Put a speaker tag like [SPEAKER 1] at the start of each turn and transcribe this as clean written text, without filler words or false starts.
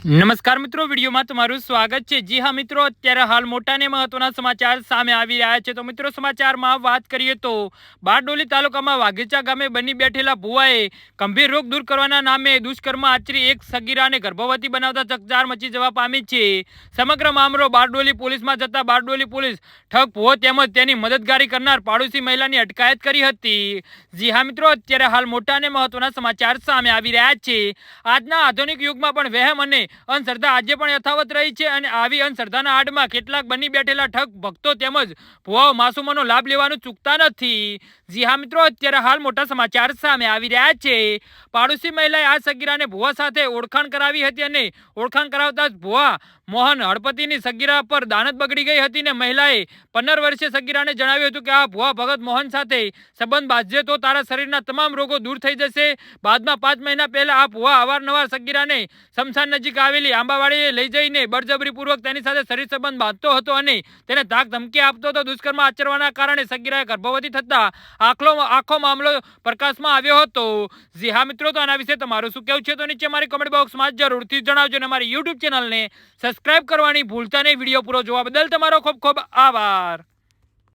[SPEAKER 1] નમસ્કાર મિત્રો, વિડીયોમાં તમારું સ્વાગત છે। જી હા મિત્રો, અત્યારે હાલ મોટા ને મહત્વના સમાચાર સામે આવી રહ્યા છે। તો મિત્રો, સમાચારમાં વાત કરીએ તો બારડોલી તાલુકામાં વાઘેચા ગામે બની બેઠેલા ભુવાએ ગંભીર રોગ દૂર કરવાના નામે દુષ્કર્મ આચરી એક સગીરાને ગર્ભવતી બનાવતા ચકચાર મચી જવા પામી છે। સમગ્ર મામલો બારડોલી પોલીસમાં જતા બારડોલી પોલીસ ઠગ ભુવો તેમજ તેની મદદગારી કરનાર પાડોશી મહિલાની અટકાયત કરી હતી। જી હા મિત્રો, અત્યારે હાલ મોટા ને મહત્વના સમાચાર સામે આવી રહ્યા છે। આજના આધુનિક યુગમાં પણ વહેમ અને અંધશ્રદ્ધા આજે પણ યથાવત રહી છે અને આવી અંધશ્રદ્ધાના આડમાં કેટલાક બની બેઠેલા ઠગ ભક્તો તેમજ ભુવાઓ માસૂમોનો લાભ લેવાનું ચૂકતા નથી। જી હા મિત્રો, અત્યારે હાલ મોટા સમાચાર સામે આવી રહ્યા છે। પાડોશી મહિલાએ આ સગીરાને ભુવા સાથે ઓળખાણ કરાવી હતી અને ઓળખાણ કરાવતા જ ભુવા મોહન હળપતિની સગીરા પર દાનત બગડી ગઈ હતી ને મહિલાએ 15 વર્ષીય સગીરાને જણાવ્યું હતું કે આ ભુવા ભગત મોહન સાથે સંબંધ બાંધજે તો તારા શરીરના તમામ રોગો દૂર થઈ જશે। બાદમાં 5 મહિના પહેલા આ ભુવા અવારનવાર સગીરાને શમશાન નજીક આવેલી આંબાવાડીએ લઈ જઈને બળજબરીપૂર્વક તેની સાથે શરીર સંબંધ બાંધતો હતો અને તેને ધાક ધમકી આપતો હતો। દુષ્કર્મ આચરવાના કારણે સગીરાએ ગર્ભવતી થતા આખો મામલો પ્રકાશમાં આવ્યો હતો। જી હા મિત્રો, તો આના વિશે તમારું શું કહેવું છે તો નીચે મારી કમેન્ટ બોક્સમાં જરૂરથી જણાવજો અને મારી યુટ્યુબ ચેનલને સબસ્ક્રાઇબ કરવાની ભૂલતા નહીં। વિડીયો પૂરો જોવા બદલ તમારો ખૂબ ખૂબ આભાર।